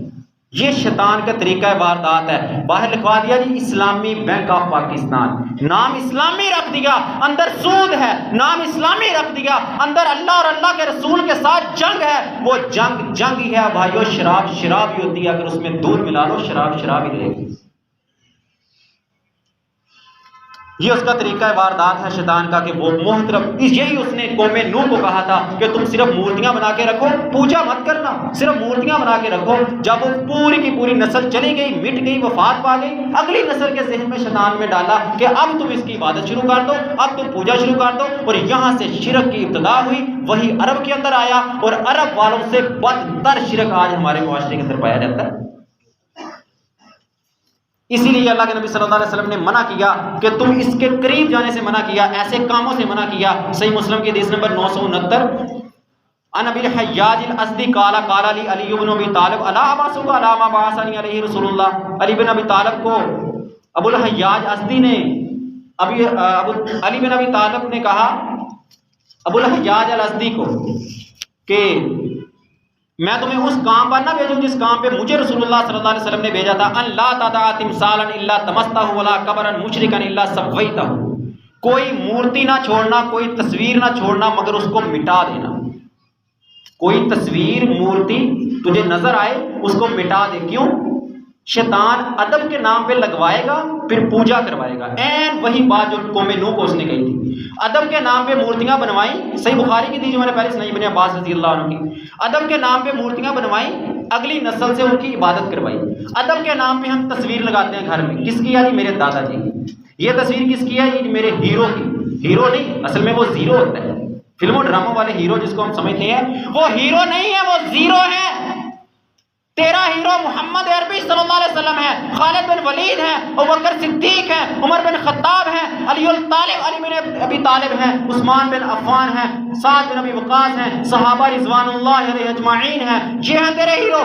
یہ شیطان کا طریقہ واردات ہے. باہر لکھوا دیا جی اسلامی بینک آف پاکستان، نام اسلامی رکھ دیا، اندر سود ہے. نام اسلامی رکھ دیا، اندر اللہ اور اللہ کے رسول کے ساتھ جنگ ہے. وہ جنگ ہی ہے بھائیو. شراب ہی ہوتی ہے، اگر اس میں دودھ ملا لو شراب ہی رہے گی. یہ اس کا طریقہ واردات ہے شیطان کا کہ وہ محترم، یہی اس نے قوم نوح کو کہا تھا کہ تم صرف مورتیاں بنا کے رکھو، پوجا مت کرنا، صرف مورتیاں بنا کے رکھو. جب وہ پوری کی پوری نسل چلی گئی، مٹ گئی، وفات پا گئی، اگلی نسل کے ذہن میں شیطان میں ڈالا کہ اب تم اس کی عبادت شروع کر دو، اب تم پوجا شروع کر دو. اور یہاں سے شرک کی ابتدا ہوئی. وہی عرب کے اندر آیا اور عرب والوں سے بدتر شرک آج ہمارے معاشرے کے اندر پایا جاتا ہے. اسی لیے اللہ کے نبی صلی اللہ علیہ وسلم نے منع کیا کہ تم اس کے قریب جانے سے منع کیا، ایسے کاموں سے منع کیا. صحیح مسلم کی حدیث نمبر 969، ان ابی الحیاج الازدی قال قال علی علی بن ابی طالب الا ابعثک علی ما بعثنی علیہ رسول اللہ. علی بن ابی طالب کو ابو الحیاج ازدی نے علی بن ابی طالب نے کہا ابو الحیاج الازدی کو کہ میں تمہیں اس کام پر نہ بھیجوں جس کام پہ مجھے رسول اللہ صلی اللہ علیہ وسلم نے بھیجا تھا. ان لا تدع تمثالا الا طمستہ ولا قبرا مشرکا الا سویتہ. کوئی مورتی نہ چھوڑنا، کوئی تصویر نہ چھوڑنا مگر اس کو مٹا دینا. کوئی تصویر مورتی تجھے نظر آئے اس کو مٹا دے. کیوں؟ شیطان ادب کے نام پہ لگوائے گا پھر پوجا کروائے گا. این وہی بات جو قوم نوح کو اس نے کہی تھی. ادب کے نام پہ مورتیاں بنوائیں. صحیح بخاری کی تھی جو میں نے پہلے سنائی، ابن عباس رضی اللہ عنہ کی. ادب کے نام پہ مورتیاں بنوائیں، اگلی نسل سے ان کی عبادت کروائی. ادب کے نام پہ ہم تصویر لگاتے ہیں گھر میں. کس کی ہے جی؟ میرے دادا جی کی. یہ تصویر کس کی ہے جی؟ میرے ہیرو کی. ہیرو نہیں، اصل میں وہ زیرو ہوتا ہے. فلموں ڈراموں والے ہیرو جس کو ہم سمجھتے ہیں وہ ہیرو نہیں ہے، وہ زیرو ہے. تیرا ہیرو محمد عربی صلی اللہ علیہ وسلم ہے، خالد بن ولید ہے، ابوبکر صدیق ہے، عمر بن خطاب ہے، علی بن ابی طالب ہیں، عثمان بن عفان ہیں، سعد بن ابی وقاص ہیں، صحابہ رضوان اللہ علیہ اجمعین ہیں. یہ ہیں تیرے ہیرو.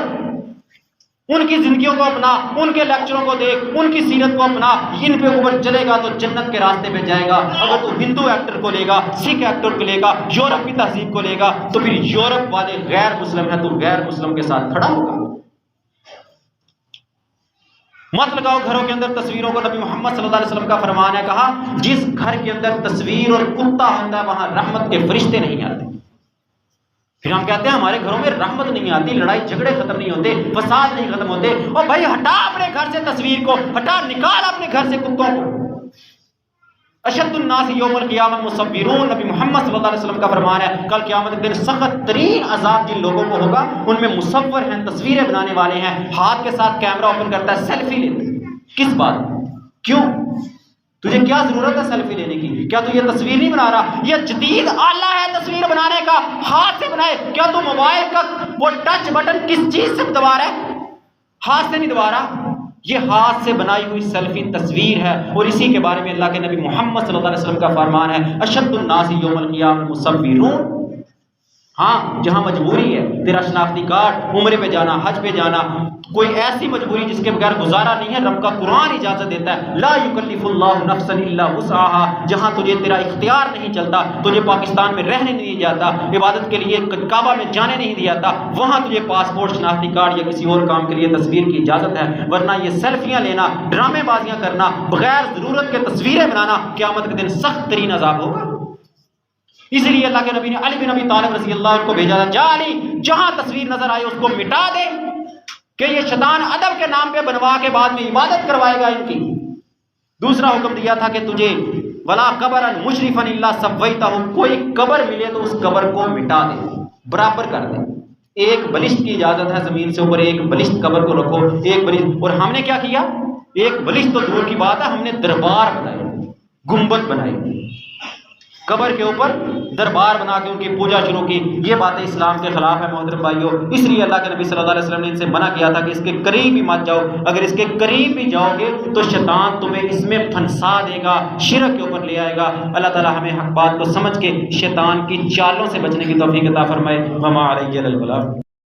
ان کی زندگیوں کو اپنا، ان کے لیکچروں کو دیکھ، ان کی سیرت کو اپنا. ان پہ اوپر چلے گا تو جنت کے راستے پہ جائے گا. اگر تو ہندو ایکٹر کو لے گا، سکھ ایکٹر کو لے گا، یورپ کی تہذیب کو لے گا تو پھر یورپ والے غیر مسلم ہیں، تو غیر مسلم کے ساتھ کھڑا ہوگا. مت لگاؤ گھروں کے اندر تصویروں کو. نبی محمد صلی اللہ علیہ وسلم کا فرمان ہے، کہا جس گھر کے اندر تصویر اور کتا ہوتا ہے وہاں رحمت کے فرشتے نہیں آتے. پھر ہم کہتے ہیں ہمارے گھروں میں رحمت نہیں آتی، لڑائی جھگڑے ختم نہیں ہوتے، فساد نہیں ختم ہوتے۔ اور بھائی ہٹا اپنے گھر سے تصویر کو، ہٹا نکال اپنے گھر سے کتوں کو۔ اشد الناس یوم القیامہ مصورون، نبی محمد صلی اللہ علیہ وسلم کا فرمان ہے کل قیامت کے دن سخت ترین عذاب جن لوگوں کو ہوگا ان میں مصور ہیں، تصویریں بنانے والے ہیں، ہاتھ کے ساتھ کیمرہ اوپن کرتا ہے، سیلفی لیتے ہیں۔ کس بات؟ کیوں؟ تجھے کیا ضرورت ہے سیلفی لینے کی؟ کیا تو یہ تصویر نہیں بنا رہا؟ یہ جدید آلہ ہے تصویر بنانے کا، ہاتھ سے بنائے۔ کیا تو موبائل کا وہ ٹچ بٹن کس چیز سے دبا رہا ہے؟ ہاتھ سے نہیں دبا رہا، یہ ہاتھ سے بنائی ہوئی سیلفی تصویر ہے۔ اور اسی کے بارے میں اللہ کے نبی محمد صلی اللہ علیہ وسلم کا فرمان ہے اشد الناس یوم القیامہ مصورون۔ ہاں جہاں مجبوری ہے، تیرا شناختی کارڈ، عمرے پہ جانا، حج پہ جانا، کوئی ایسی مجبوری جس کے بغیر گزارا نہیں ہے، رب کا قرآن اجازت دیتا ہے لا یکلف اللہ نفسا الا وسعها۔ جہاں تجھے تیرا اختیار نہیں چلتا، تجھے پاکستان میں رہنے نہیں دیا جاتا، عبادت کے لیے کعبہ میں جانے نہیں دیا جاتا، وہاں تجھے پاسپورٹ، شناختی کارڈ یا کسی اور کام کے لیے تصویر کی اجازت ہے۔ ورنہ یہ سیلفیاں لینا، ڈرامے بازیاں کرنا، بغیر ضرورت کے تصویریں بنانا، قیامت کے دن سخت ترین عذاب ہوگا۔ اس لیے اللہ کے نبی نے علی بن ابی طالب رضی اللہ عنہ کو بھیجا تھا، جا علی جہاں تصویر نظر آئے اس کو مٹا دے، کہ یہ شیطان ادب کے نام پہ بنوا کے بعد میں عبادت کروائے گا ان کی۔ دوسرا حکم دیا تھا کہ تجھے ولا قبرا مشرفا الا سویتہ، کوئی قبر ملے تو اس قبر کو مٹا دے، برابر کر دے۔ ایک بلشت کی اجازت ہے، زمین سے اوپر ایک بلشت قبر کو رکھو، ایک بلشت۔ اور ہم نے کیا کیا؟ ایک بلشت تو دور کی بات ہے، ہم نے دربار بنائے، گنبد بنائی، قبر کے اوپر دربار بنا کے ان کی پوجا شروع کی۔ یہ باتیں اسلام کے خلاف ہے محترم بھائیوں۔ اس لیے اللہ کے نبی صلی اللہ علیہ وسلم نے ان سے منع کیا تھا کہ اس کے قریب ہی مت جاؤ، اگر اس کے قریب بھی جاؤ گے تو شیطان تمہیں اس میں پھنسا دے گا، شرک کے اوپر لے آئے گا۔ اللہ تعالی ہمیں حق بات کو سمجھ کے شیطان کی چالوں سے بچنے کی توفیق عطا فرمائے۔ وما علی البلاغ۔